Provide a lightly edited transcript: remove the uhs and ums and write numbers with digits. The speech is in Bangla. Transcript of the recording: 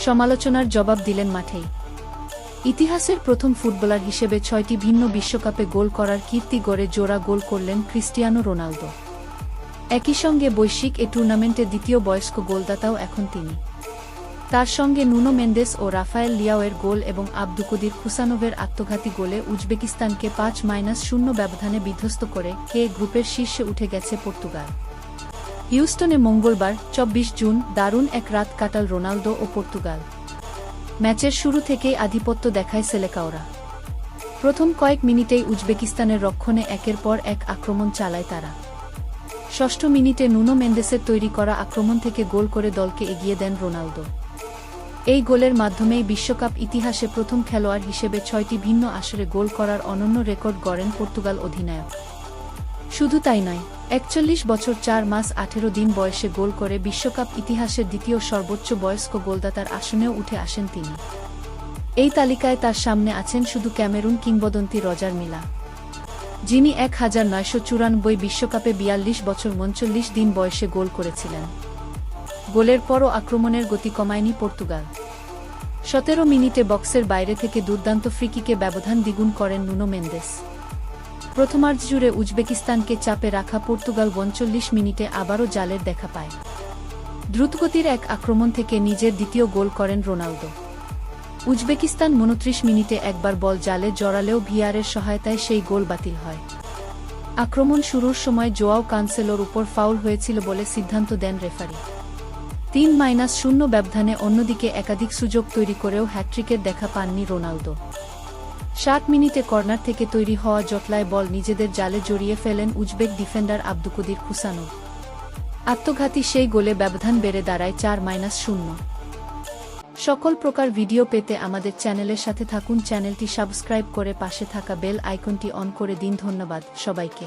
সমালোচনার জবাব দিলেন মাঠেই। ইতিহাসের প্রথম ফুটবলার হিসেবে ৬টি ভিন্ন বিশ্বকাপে গোল করার কীর্তি গড়ে জোড়া গোল করলেন ক্রিস্টিয়ানো রোনালদো। একই সঙ্গে বৈশ্বিক এ টুর্নামেন্টে দ্বিতীয় বয়স্ক গোলদাতাও এখন তিনি। তার সঙ্গে নুনো মেন্দেস ও রাফায়েল লিয়াওয়ের গোল এবং আবদুকদির খুসানোভের আত্মঘাতী গোলে উজবেকিস্তানকে ৫-০ ব্যবধানে বিধ্বস্ত করে গ্রুপের শীর্ষে উঠে গেছে পর্তুগাল। হিউস্টনে মঙ্গলবার ২৪ জুন দারুণ এক রাত কাটাল রোনালদো ও পর্তুগাল। ম্যাচের শুরু থেকেই আধিপত্য দেখায় সেলেকাওরা। প্রথম কয়েক মিনিটেই উজবেকিস্তানের রক্ষণে একের পর এক আক্রমণ চালায় তারা। ষষ্ঠ মিনিটে নুনো মেন্দেসের তৈরি করা আক্রমণ থেকে গোল করে দলকে এগিয়ে দেন রোনালদো। এই গোলের মাধ্যমেই বিশ্বকাপ ইতিহাসে প্রথম খেলোয়াড় হিসেবে ৬টি ভিন্ন আসরে গোল করার অনন্য রেকর্ড গড়েন পর্তুগাল অধিনায়ক। শুধু তাই নয়, ৪১ বছর ৪ মাস ১৮ দিন বয়সে গোল করে বিশ্বকাপ ইতিহাসের দ্বিতীয় সর্বোচ্চ বয়স্ক গোলদাতার আসনেও উঠে আসেন তিনি। এই তালিকায় তার সামনে আছেন শুধু ক্যামেরুন কিংবদন্তি রজার মিলা, যিনি ১৯৯৯ বিশ্বকাপে ৪২ বছর ৩৯ দিন বয়সে গোল করেছিলেন। গোলের পরও আক্রমণের গতি কমায়নি পর্তুগাল। ১৭ মিনিটে বক্সের বাইরে থেকে দুর্দান্ত ফ্রিকিকে ব্যবধান দ্বিগুণ করেন নুনো মেন্দেস। প্রথমার্ধ জুড়ে উজবেকিস্তানকে চাপে রাখা পর্তুগাল ৩৯ মিনিটে আবারও জালের দেখা পায়। দ্রুতগতির এক আক্রমণ থেকে নিজের দ্বিতীয় গোল করেন রোনালদো। উজবেকিস্তান ২৯ মিনিটে একবার বল জালে জড়ালেও ভিআরের সহায়তায় সেই গোল বাতিল হয়। আক্রমণ শুরুর সময় জোয়াও কানসেলোর উপর ফাউল হয়েছিল বলে সিদ্ধান্ত দেন রেফারি। ৩-০ ব্যবধানে অন্যদিকে একাধিক সুযোগ তৈরি করেও হ্যাট্রিকের দেখা পাননি রোনালদো। ৬০ মিনিটে কর্নার থেকে তৈরি হওয়া জটলায় বল নিজেদের জালে জড়িয়ে ফেলেন উজবেক ডিফেন্ডার আবদুকদির খুসানোভ। আত্মঘাতী সেই গোলে ব্যবধান বেড়ে দাঁড়ায় ৪-০। সকল প্রকার ভিডিও পেতে আমাদের চ্যানেলের সাথে থাকুন। চ্যানেলটি সাবস্ক্রাইব করে পাশে থাকা বেল আইকনটি অন করে দিন। ধন্যবাদ সবাইকে।